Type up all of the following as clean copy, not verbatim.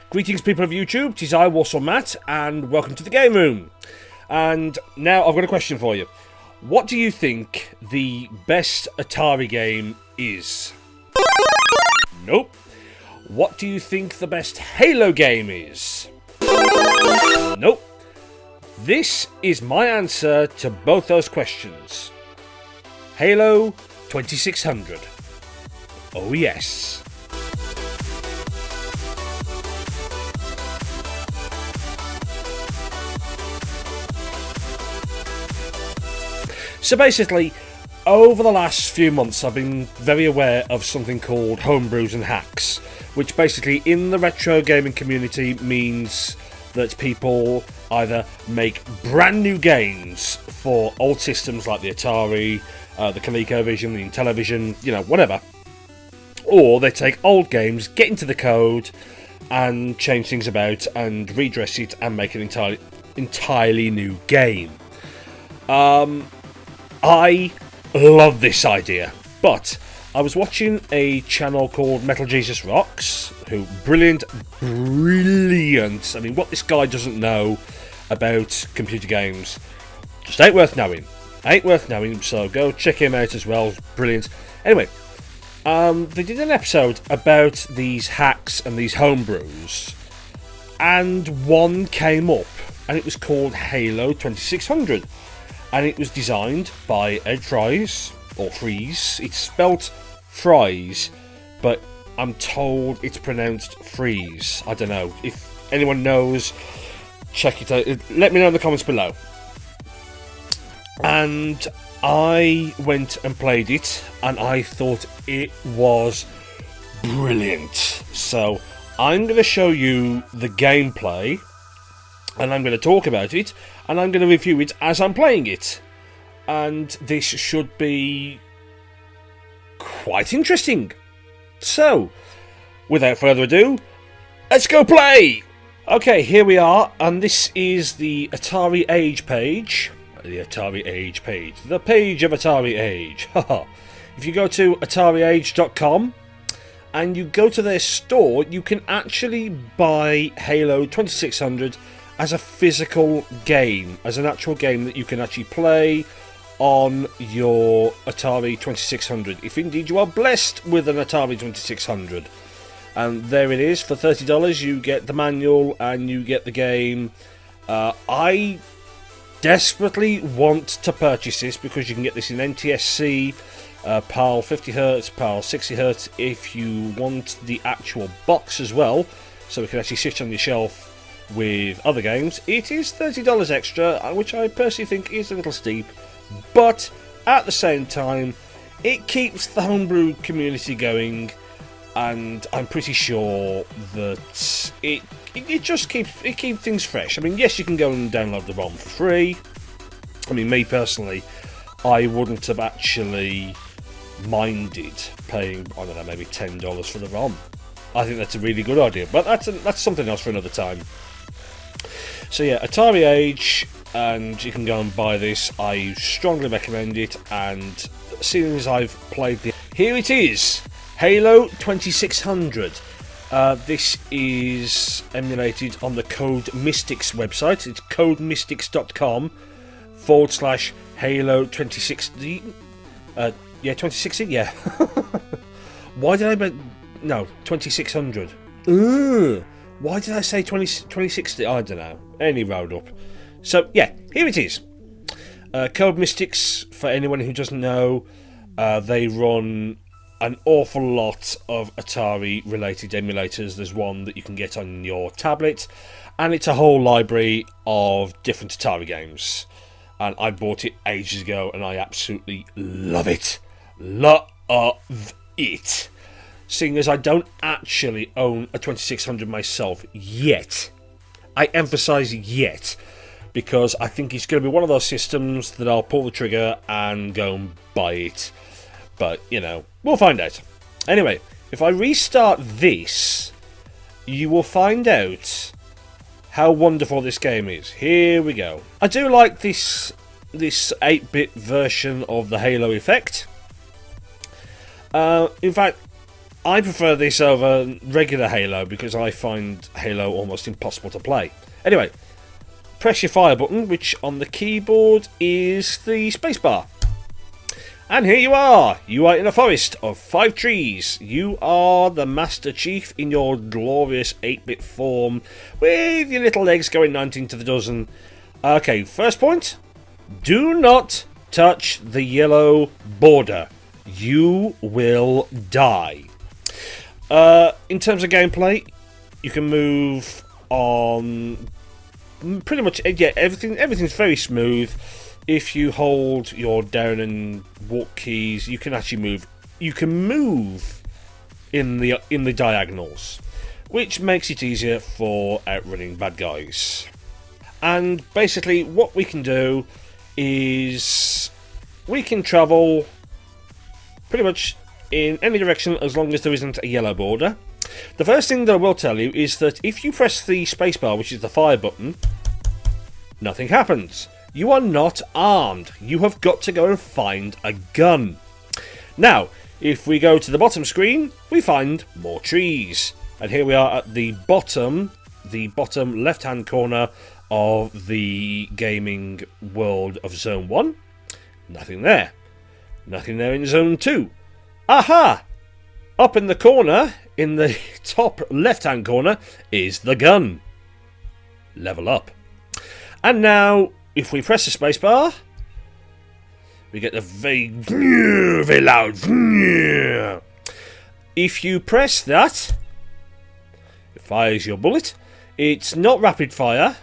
Greetings, people of YouTube. Tis I, Warsaw Matt, and welcome to the Game Room. And now I've got a question for you. What do you think the best Atari game is? Nope. What do you think the best Halo game is? Nope. This is my answer to both those questions. Halo 2600. Oh yes. So basically, over the last few months I've been very aware of something called Homebrews and hacks, which basically in the retro gaming community means that people either make brand new games for old systems like the Atari, the ColecoVision, the Intellivision, you know, whatever, or they take old games, get into the code and change things about and redress it and make an entirely new game. I love this idea, but I was watching a channel called Metal Jesus Rocks, who brilliant. I mean, what this guy doesn't know about computer games just ain't worth knowing. So go check him out as well. Brilliant. Anyway, they did an episode about these hacks and these homebrews, and one came up, and it was called Halo 2600. And it was designed by Ed Fries, or Freeze. It's spelt Fries, but I'm told it's pronounced Freeze. I don't know. If anyone knows, check it out. Let me know in the comments below. And I went and played it, and I thought it was brilliant. So I'm going to show you the gameplay, and I'm going to talk about it, and I'm going to review it as I'm playing it. And this should be quite interesting. So, without further ado, let's go play! Okay, here we are, and this is the Atari Age page. The Atari Age page. The page of Atari Age. If you go to atariage.com and you go to their store, you can actually buy Halo 2600 as a physical game, as an actual game that you can actually play on your Atari 2600, if indeed you are blessed with an Atari 2600. And there it is, for $30 you get the manual and you get the game. I desperately want to purchase this because you can get this in NTSC, PAL 50Hz, PAL 60Hz, if you want the actual box as well, so it can actually sit on your shelf with other games. It is $30 extra, which I personally think is a little steep, but at the same time it keeps the homebrew community going, and I'm pretty sure that it just keeps things fresh. I mean, yes, you can go and download the ROM for free. I mean, me personally, I wouldn't have actually minded paying, I don't know, maybe $10 for the ROM. I think that's a really good idea, but that's something else for another time. So yeah, Atari Age, and you can go and buy this. I strongly recommend it, and seeing as I've played the... Here it is! Halo 2600. This is emulated on the Code Mystics website. It's codemystics.com/Halo 2060. Yeah, 2060, yeah. Why did I... No, 2600. Why did I say 2060? I don't know. Any road up. So, yeah, here it is. Code Mystics, for anyone who doesn't know, they run an awful lot of Atari-related emulators. There's one that you can get on your tablet, and it's a whole library of different Atari games. And I bought it ages ago, and I absolutely love it. Love it. Seeing as I don't actually own a 2600 myself yet. I emphasise yet, because I think it's going to be one of those systems that I'll pull the trigger and go and buy it. But, you know, we'll find out. Anyway, if I restart this, you will find out how wonderful this game is. Here we go. I do like this 8-bit version of the Halo effect. In fact, I prefer this over regular Halo because I find Halo almost impossible to play. Anyway, press your fire button, which on the keyboard is the spacebar. And here you are! You are in a forest of 5 trees. You are the Master Chief in your glorious 8-bit form, with your little legs going 19 to the dozen. Okay, first point. Do not touch the yellow border. You will die. In terms of gameplay, you can move on pretty much, yeah, everything's very smooth. If you hold your down and walk keys, you can actually move. You can move in the diagonals, which makes it easier for outrunning bad guys. And basically what we can do is we can travel pretty much in any direction as long as there isn't a yellow border. The first thing that I will tell you is that if you press the spacebar, which is the fire button, nothing happens. You are not armed. You have got to go and find a gun. Now, if we go to the bottom screen, we find more trees. And here we are at the bottom left-hand corner of the gaming world of Zone 1. Nothing there. Nothing there in Zone 2. Aha! Up in the corner, in the top left-hand corner, is the gun. Level up. And now, if we press the spacebar, we get the very loud. If you press that, it fires your bullet. It's not rapid fire,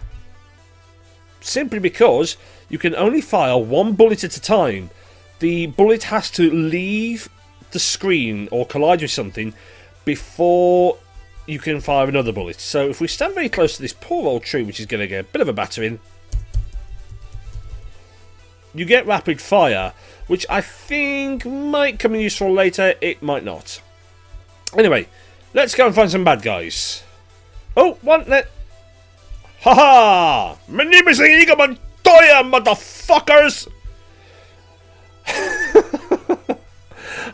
simply because you can only fire one bullet at a time. The bullet has to leave the screen or collide with something before you can fire another bullet. So if we stand very close to this poor old tree, which is going to get a bit of a battering, you get rapid fire, which I think might come in useful later. It might not. Anyway, let's go and find some bad guys. Oh, one net. Haha! My name is Inigo Montoya, motherfuckers!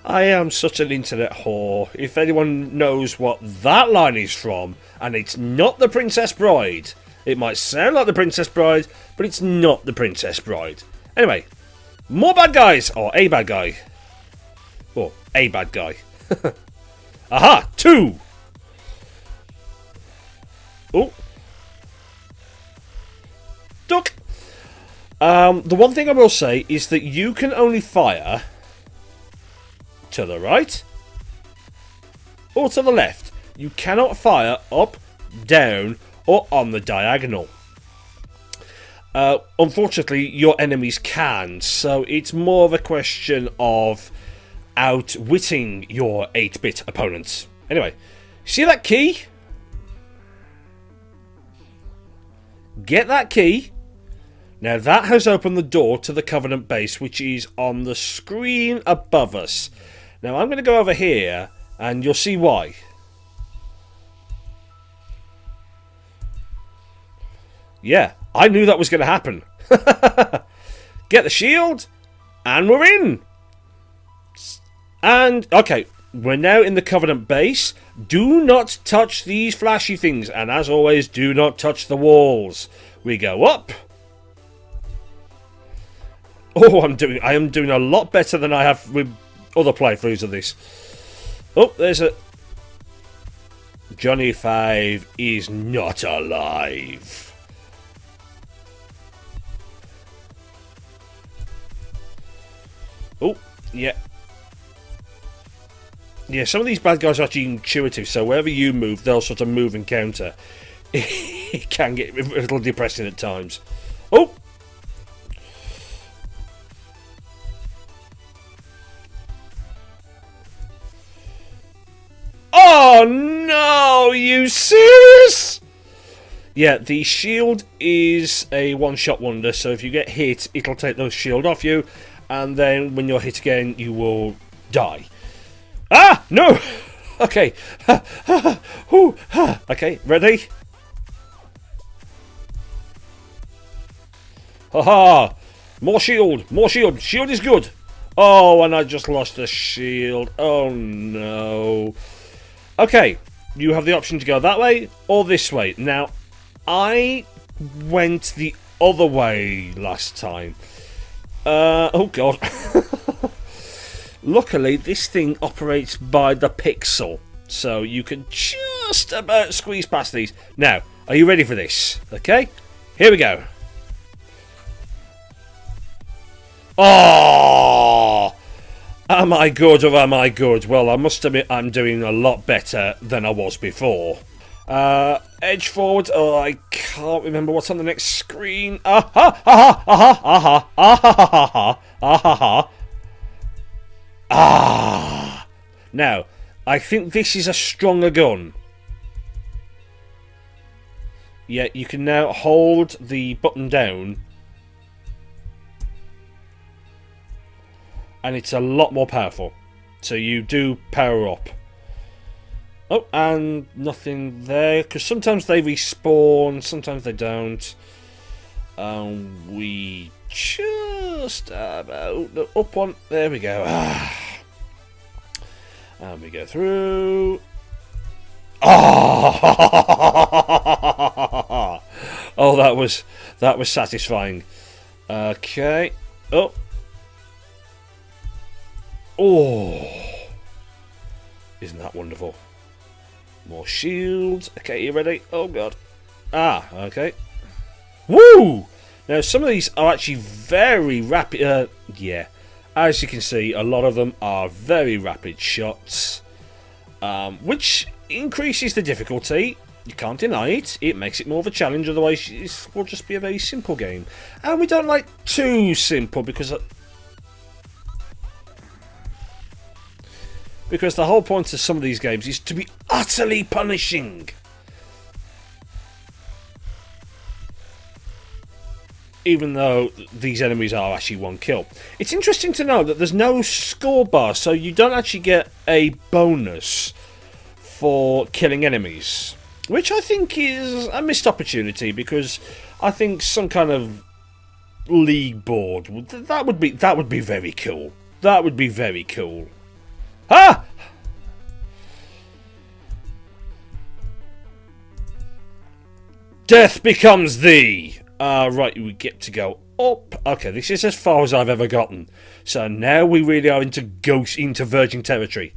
I am such an internet whore. If anyone knows what that line is from, and it's not The Princess Bride. It might sound like The Princess Bride, but it's not The Princess Bride. Anyway, more bad guys, or a bad guy. Or a bad guy. Aha, 2! Oh. Duck! The one thing I will say is that you can only fire to the right or to the left. You cannot fire up, down, or on the diagonal. Unfortunately, your enemies can, so it's more of a question of outwitting your 8-bit opponents. Anyway, see that key? Get that key. Now that has opened the door to the Covenant base, which is on the screen above us. Now I'm going to go over here, and you'll see why. Yeah, I knew that was going to happen. Get the shield, and we're in. And, okay, we're now in the Covenant base. Do not touch these flashy things, and as always, do not touch the walls. We go up. Oh, I am doing a lot better than I have with other playthroughs of this. Oh, there's a... Johnny 5 is not alive. Oh, yeah. Yeah, some of these bad guys are actually intuitive, so wherever you move, they'll sort of move and counter. It can get a little depressing at times. Oh! Oh no! Are you serious? Yeah, the shield is a one-shot wonder, so if you get hit, it'll take the shield off you, and then when you're hit again, you will die. Ah! No! Okay. Okay, ready? Haha! More shield! More shield! Shield is good! Oh, and I just lost the shield. Oh no. Okay, you have the option to go that way or this way. Now, I went the other way last time. Oh god. Luckily, this thing operates by the pixel, so you can just about squeeze past these. Now, are you ready for this? Okay, here we go. Oh! Am I good or am I good? Well, I must admit I'm doing a lot better than I was before. Edge forward. Oh, I can't remember what's on the next screen. Aha! Aha! Aha! Aha! Aha! Aha! Ah! Now, I think this is a stronger gun. Yeah, you can now hold the button down. And it's a lot more powerful. So you do power up. Oh, and nothing there. Because sometimes they respawn, sometimes they don't. We just about the up one. There we go. And we go through. Oh, oh, that was satisfying. Okay. Oh. Oh, isn't that wonderful? More shields. Okay, you ready? Oh god. Ah, okay. Woo! Now some of these are actually very rapid. Yeah, as you can see, a lot of them are very rapid shots, which increases the difficulty. You can't deny it. It makes it more of a challenge. Otherwise, it will just be a very simple game, and we don't like too simple because the whole point of some of these games is to be utterly punishing. Even though these enemies are actually one kill. It's interesting to know that there's no score bar, so you don't actually get a bonus for killing enemies. Which I think is a missed opportunity, because I think some kind of league board, that would be very cool. That would be very cool. Ah! Death becomes thee! Right, we get to go up. Okay, this is as far as I've ever gotten. So now we really are into virgin territory.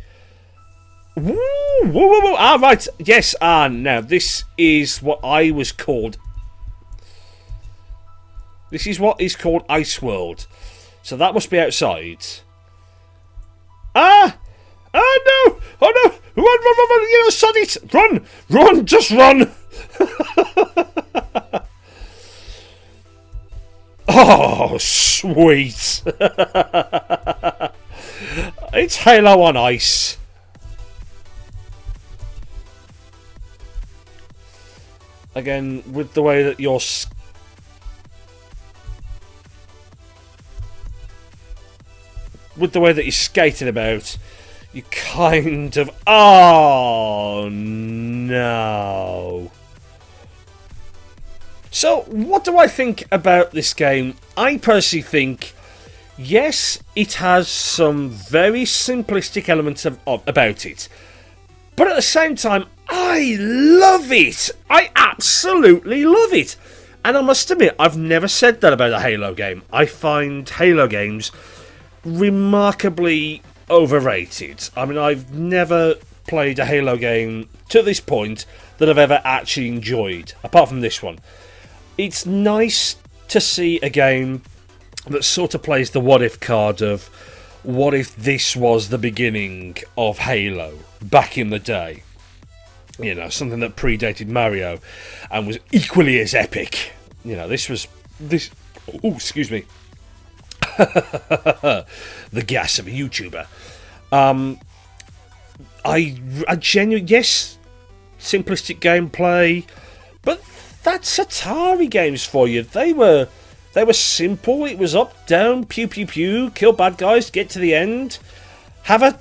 Woo! Woo, woo, woo! Ah, right. Yes, now this is what I was called. This is what is called Ice World. So that must be outside. Ah! Oh no! Oh no! Run, run, run, run! You know, sod it! Run! Run! Just run! Oh, sweet! It's Halo on ice. Again, with the way that you're... with the way that you're skating about... You kind of... Oh, no. So, what do I think about this game? I personally think, yes, it has some very simplistic elements about it. But at the same time, I love it. I absolutely love it. And I must admit, I've never said that about a Halo game. I find Halo games remarkably overrated. I mean, I've never played a Halo game to this point that I've ever actually enjoyed, apart from this one. It's nice to see a game that sort of plays the what if card of what if this was the beginning of Halo back in the day. You know, something that predated Mario and was equally as epic. You know, this. Oh, excuse me. The gas of a YouTuber. I genuinely, yes, simplistic gameplay, but that's Atari games for you. They were simple. It was up, down, pew pew pew, kill bad guys, get to the end, have a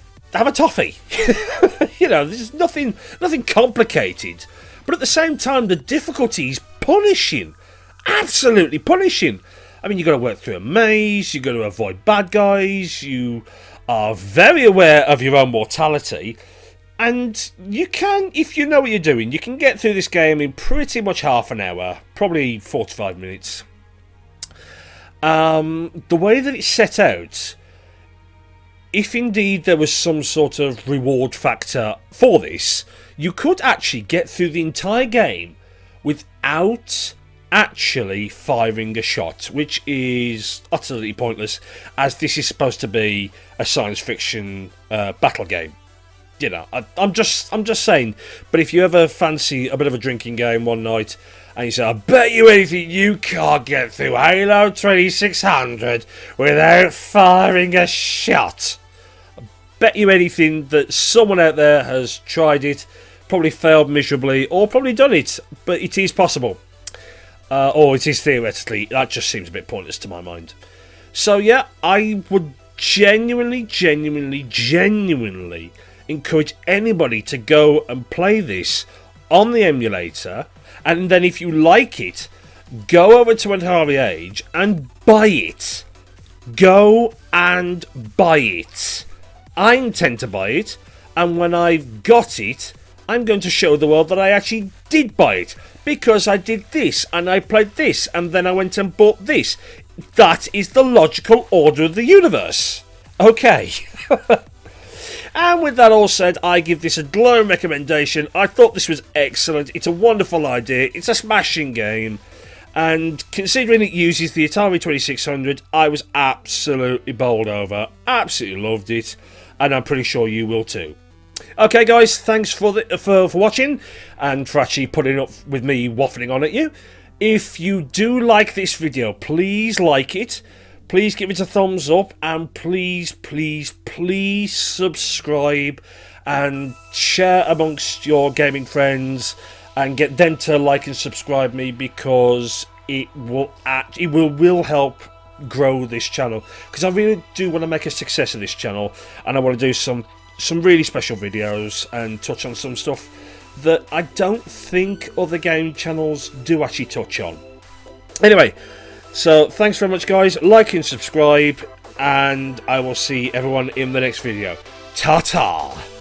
toffee. You know, there's nothing complicated. But at the same time, the difficulty is punishing, absolutely punishing. I mean, you've got to work through a maze, you've got to avoid bad guys, you are very aware of your own mortality, And you can, if you know what you're doing, you can get through this game in pretty much half an hour, probably 45 minutes. The way that it's set out, if indeed there was some sort of reward factor for this, you could actually get through the entire game without actually firing a shot, which is utterly pointless, as this is supposed to be a science fiction battle game. You know, I'm just saying. But if you ever fancy a bit of a drinking game one night, and you say, I bet you anything you can't get through Halo 2600 without firing a shot. I bet you anything that someone out there has tried it, probably failed miserably, or probably done it, but it is possible. Or it is theoretically. That just seems a bit pointless to my mind. So yeah, I would genuinely encourage anybody to go and play this on the emulator, and then if you like it, go over to Atari Age and buy it. Go and buy it. I intend to buy it, and when I've got it, I'm going to show the world that I actually did buy it, because I did this, and I played this, and then I went and bought this. That is the logical order of the universe. Okay. And with that all said, I give this a glowing recommendation. I thought this was excellent. It's a wonderful idea. It's a smashing game. And considering it uses the Atari 2600, I was absolutely bowled over. Absolutely loved it. And I'm pretty sure you will too. Okay, guys, thanks for watching and for actually putting up with me waffling on at you. If you do like this video, please like it. Please give it a thumbs up, and please subscribe and share amongst your gaming friends and get them to like and subscribe me, because it will help grow this channel, because I really do want to make a success of this channel, and I want to do some really special videos and touch on some stuff that I don't think other game channels do actually touch on. Anyway, so thanks very much, guys. Like and subscribe, and I will see everyone in the next video. Ta-ta!